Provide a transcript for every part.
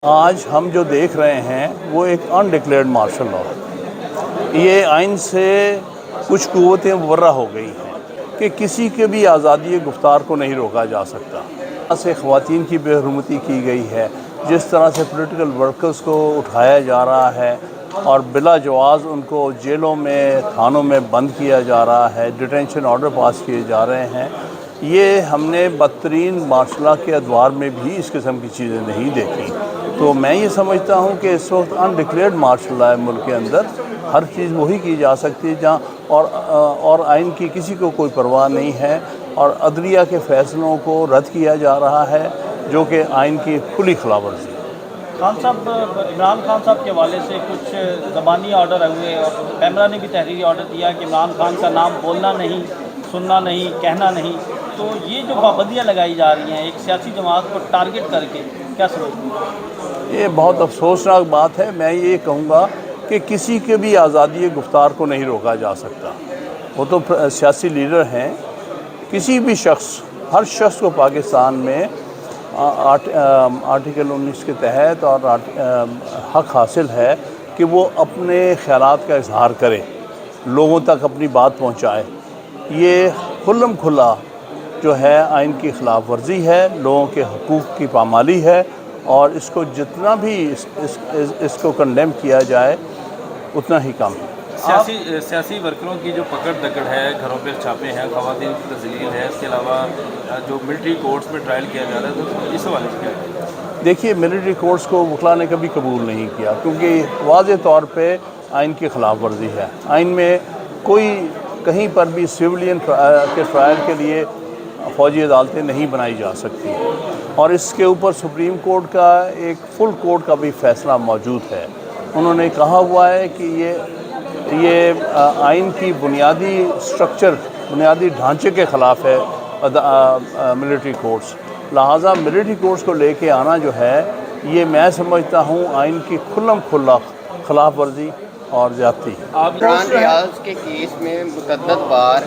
آج ہم جو دیکھ رہے ہیں وہ ایک انڈکلیئرڈ مارشل لاء ہے۔ یہ آئین سے کچھ قوتیں مبرہ ہو گئی ہیں کہ کسی کے بھی آزادی گفتار کو نہیں روکا جا سکتا۔ جس طرح سے خواتین کی بے حرمتی کی گئی ہے، جس طرح سے پولیٹیکل ورکرز کو اٹھایا جا رہا ہے اور بلا جواز ان کو جیلوں میں تھانوں میں بند کیا جا رہا ہے، ڈیٹینشن آرڈر پاس کیے جا رہے ہیں، یہ ہم نے بدترین مارشل لاء کے ادوار میں بھی اس قسم کی چیزیں نہیں دیکھی۔ تو میں یہ سمجھتا ہوں کہ اس وقت انڈکلیئرڈ مارشل لاء ہے ملک کے اندر، ہر چیز وہی کی جا سکتی ہے جہاں اور آئین کی کسی کو کوئی پرواہ نہیں ہے، اور عدلیہ کے فیصلوں کو رد کیا جا رہا ہے جو کہ آئین کی کھلی خلاف ورزی ہے۔ خان صاحب، عمران خان صاحب کے حوالے سے کچھ زبانی آرڈر ہوئے اور پیمرا نے بھی تحریری آرڈر دیا کہ عمران خان کا نام بولنا نہیں، سننا نہیں، کہنا نہیں، تو یہ جو پابندیاں لگائی جا رہی ہیں ایک سیاسی جماعت کو ٹارگٹ کر کے، کیا سمجھتے ہیں؟ یہ بہت افسوسناک بات ہے۔ میں یہ کہوں گا کہ کسی کے بھی آزادی گفتار کو نہیں روکا جا سکتا۔ وہ تو سیاسی لیڈر ہیں، کسی بھی شخص، ہر شخص کو پاکستان میں آرٹیکل 19 کے تحت اور حق حاصل ہے کہ وہ اپنے خیالات کا اظہار کرے، لوگوں تک اپنی بات پہنچائے۔ یہ کھلم کھلا جو ہے آئین کی خلاف ورزی ہے، لوگوں کے حقوق کی پامالی ہے، اور اس کو جتنا بھی اس کو کنڈیم کیا جائے اتنا ہی کم ہے۔ سیاسی ورکروں کی جو پکڑ دکڑ ہے، گھروں پہ چھاپے ہیں، خواتین کی تذلیل ہے، اس کے علاوہ جو ملٹری کورٹس میں ٹرائل کیا جا رہا ہے، تو اس حوالے سے کیا ہے؟ دیکھیے، ملٹری کورٹس کو وکلاء نے کبھی قبول نہیں کیا، کیونکہ واضح طور پہ آئین کی خلاف ورزی ہے۔ آئین میں کوئی کہیں پر بھی سویلین کے ٹرائل کے لیے فوجی عدالتیں نہیں بنائی جا سکتی، اور اس کے اوپر سپریم کورٹ کا ایک فل کورٹ کا بھی فیصلہ موجود ہے۔ انہوں نے کہا ہوا ہے کہ یہ آئین کی بنیادی سٹرکچر، بنیادی ڈھانچے کے خلاف ہے ملٹری کورٹس، لہٰذا ملٹری کورٹس کو لے کے آنا جو ہے، یہ میں سمجھتا ہوں آئین کی کھلم کھلا خلاف ورزی اور زیادتی ہے۔ عمران ریاض کے کیس میں متعدد بار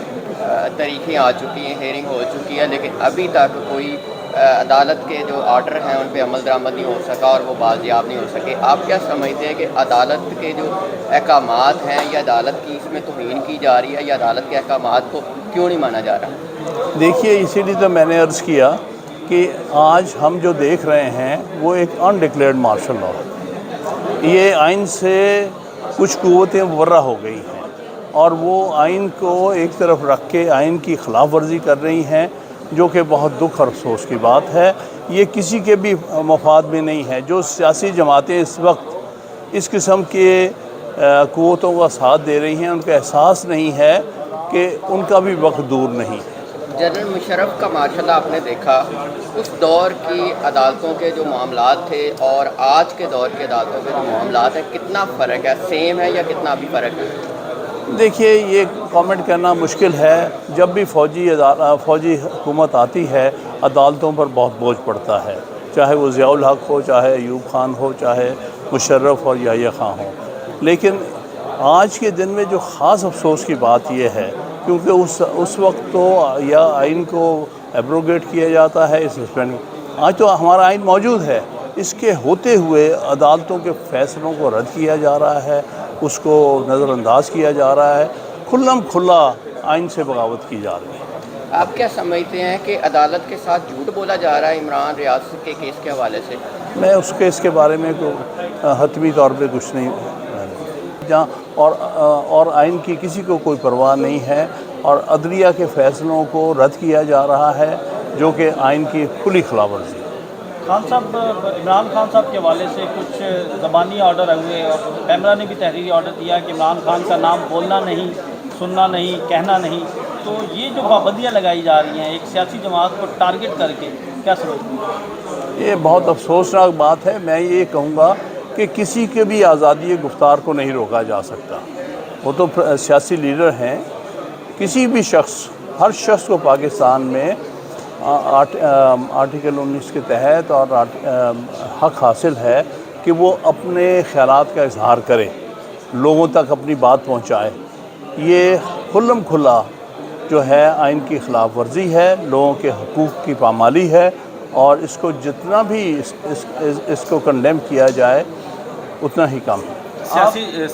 تاریخیں آ چکی ہیں، ہیئرنگ ہو چکی ہے، لیکن ابھی تک کوئی عدالت کے جو آرڈر ہیں ان پہ عمل درآمد نہیں ہو سکا اور وہ بازیاب نہیں ہو سکے۔ آپ کیا سمجھتے ہیں کہ عدالت کے جو احکامات ہیں، یا عدالت کی اس میں توہین کی جا رہی ہے، یا عدالت کے احکامات کو کیوں نہیں مانا جا رہا؟ دیکھیے، اسی لیے تو میں نے عرض کیا کہ آج ہم جو دیکھ رہے ہیں وہ ایک انڈکلیئرڈ مارشل لاء ہے۔ یہ آئین سے کچھ قوتیں مبرہ ہو گئی ہیں، اور وہ آئین کو ایک طرف رکھ کے آئین کی خلاف ورزی کر رہی ہیں، جو کہ بہت دکھ اور افسوس کی بات ہے۔ یہ کسی کے بھی مفاد میں نہیں ہے۔ جو سیاسی جماعتیں اس وقت اس قسم کے قوتوں کا ساتھ دے رہی ہیں، ان کا احساس نہیں ہے کہ ان کا بھی وقت دور نہیں۔ جنرل مشرف کا مارشل آپ نے دیکھا، اس دور کی عدالتوں کے جو معاملات تھے اور آج کے دور کی عدالتوں کے جو معاملات ہیں، کتنا فرق ہے؟ سیم ہے یا کتنا بھی فرق ہے؟ دیکھیے، یہ کامنٹ کرنا مشکل ہے۔ جب بھی فوجی حکومت آتی ہے، عدالتوں پر بہت بوجھ پڑتا ہے، چاہے وہ ضیاء الحق ہو، چاہے ایوب خان ہو، چاہے مشرف اور یحییٰ خان ہو۔ لیکن آج کے دن میں جو خاص افسوس کی بات یہ ہے، کیونکہ اس وقت تو یا آئین کو ایبروگیٹ کیا جاتا ہے، سسپینڈ، آج تو ہمارا آئین موجود ہے، اس کے ہوتے ہوئے عدالتوں کے فیصلوں کو رد کیا جا رہا ہے، اس کو نظر انداز کیا جا رہا ہے، کھلم کھلا آئین سے بغاوت کی جا رہی ہے۔ آپ کیا سمجھتے ہیں کہ عدالت کے ساتھ جھوٹ بولا جا رہا ہے عمران ریاض کے کیس کے حوالے سے؟ میں اس کیس کے بارے میں حتمی طور پہ کچھ نہیں جہاں اور آئین کی کسی کو کوئی پرواہ نہیں ہے، اور عدلیہ کے فیصلوں کو رد کیا جا رہا ہے جو کہ آئین کی کھلی خلاف ورزی ہے۔ خان صاحب، عمران خان صاحب کے حوالے سے کچھ زبانی آرڈر ہوئے اور پیمرا نے بھی تحریری آرڈر دیا کہ عمران خان کا نام بولنا نہیں، سننا نہیں، کہنا نہیں، تو یہ جو پابندیاں لگائی جا رہی ہیں ایک سیاسی جماعت کو ٹارگٹ کر کے، کیا سمجھتے ہیں؟ یہ بہت افسوسناک بات ہے۔ میں یہ کہوں گا کہ کسی کے بھی آزادی گفتار کو نہیں روکا جا سکتا۔ وہ تو سیاسی لیڈر ہیں، کسی بھی شخص، ہر شخص کو پاکستان میں آرٹیکل 19 کے تحت اور حق حاصل ہے کہ وہ اپنے خیالات کا اظہار کرے، لوگوں تک اپنی بات پہنچائے۔ یہ کھلم کھلا جو ہے آئین کی خلاف ورزی ہے، لوگوں کے حقوق کی پامالی ہے، اور اس کو جتنا بھی اس کو کنڈیم کیا جائے اتنا ہی کم ہے۔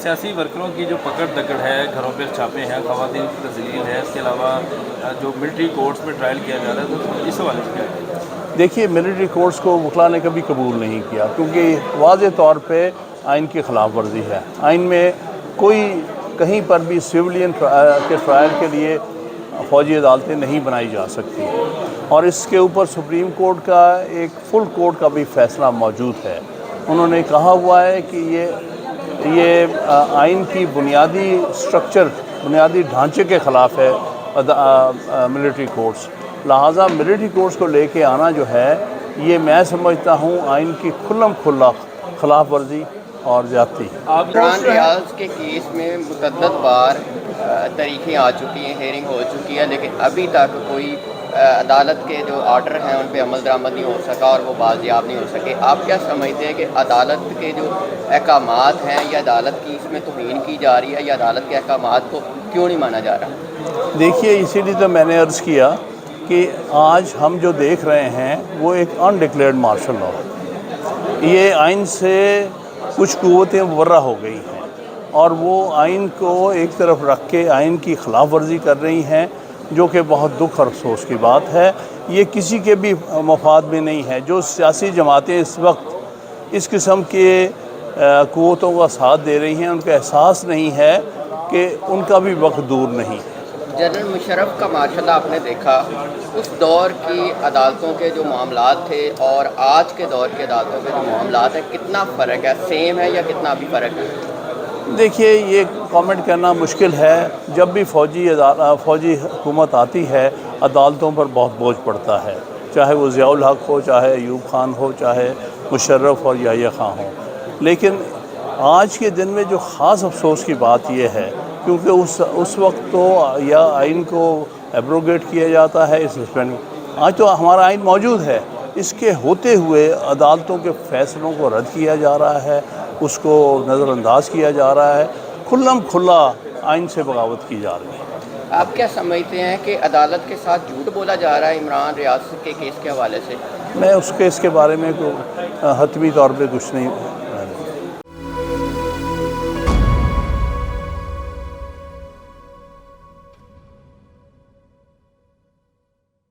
سیاسی ورکروں کی جو پکڑ دکڑ ہے، گھروں پہ چھاپے ہیں، خواتین کی تذلیل ہے، اس کے علاوہ جو ملٹری کورٹس میں ٹرائل کیا جا رہا ہے، تو اس حوالے سے کیا ہے؟ دیکھیے، ملٹری کورٹس کو وکلاء نے کبھی قبول نہیں کیا، کیونکہ واضح طور پہ آئین کی خلاف ورزی ہے۔ آئین میں کوئی کہیں پر بھی سویلین کے ٹرائل کے لیے فوجی عدالتیں نہیں بنائی جا سکتی، اور اس کے اوپر سپریم کورٹ کا ایک فل کورٹ کا بھی فیصلہ موجود ہے۔ انہوں نے کہا ہوا ہے کہ یہ آئین کی بنیادی سٹرکچر، بنیادی ڈھانچے کے خلاف ہے ملٹری کورٹس، لہٰذا ملٹری کورٹس کو لے کے آنا جو ہے، یہ میں سمجھتا ہوں آئین کی کھلم کھلا خلاف ورزی اور زیادتی ہے۔ عمران ریاض کے کیس میں متعدد بار تاریخیں آ چکی ہیں، ہیئرنگ ہو چکی ہے، لیکن ابھی تک کوئی عدالت کے جو آرڈر ہیں ان پہ عمل درآمد نہیں ہو سکا اور وہ بازیاب نہیں ہو سکے۔ آپ کیا سمجھتے ہیں کہ عدالت کے جو احکامات ہیں، یا عدالت کی اس میں توہین کی جا رہی ہے، یا عدالت کے احکامات کو کیوں نہیں مانا جا رہا؟ دیکھیے، اسی لیے تو میں نے عرض کیا کہ آج ہم جو دیکھ رہے ہیں وہ ایک انڈکلیئرڈ مارشل لاء ہے۔ یہ آئین سے کچھ قوتیں مبرہ ہو گئی ہیں، اور وہ آئین کو ایک طرف رکھ کے آئین کی خلاف ورزی کر رہی ہیں، جو کہ بہت دکھ اور افسوس کی بات ہے۔ یہ کسی کے بھی مفاد میں نہیں ہے۔ جو سیاسی جماعتیں اس وقت اس قسم کے قوتوں کا ساتھ دے رہی ہیں، ان کا احساس نہیں ہے کہ ان کا بھی وقت دور نہیں۔ جنرل مشرف کا ماشاءاللہ آپ نے دیکھا، اس دور کی عدالتوں کے جو معاملات تھے اور آج کے دور کی عدالتوں کے جو معاملات ہیں، کتنا فرق ہے؟ سیم ہے یا کتنا بھی فرق ہے؟ دیکھیے، یہ کامنٹ کرنا مشکل ہے۔ جب بھی فوجی حکومت آتی ہے، عدالتوں پر بہت بوجھ پڑتا ہے، چاہے وہ ضیاء الحق ہو، چاہے ایوب خان ہو، چاہے مشرف اور یحییٰ خان ہو۔ لیکن آج کے دن میں جو خاص افسوس کی بات یہ ہے، کیونکہ اس وقت تو یا آئین کو ایبروگیٹ کیا جاتا ہے، سسپینڈ۔ آج تو ہمارا آئین موجود ہے، اس کے ہوتے ہوئے عدالتوں کے فیصلوں کو رد کیا جا رہا ہے، اس کو نظر انداز کیا جا رہا ہے، کھلم کھلا آئین سے بغاوت کی جا رہی ہے۔ آپ کیا سمجھتے ہیں کہ عدالت کے ساتھ جھوٹ بولا جا رہا ہے عمران ریاض کے کیس کے حوالے سے؟ میں اس کیس کے بارے میں حتمی طور پہ کچھ نہیں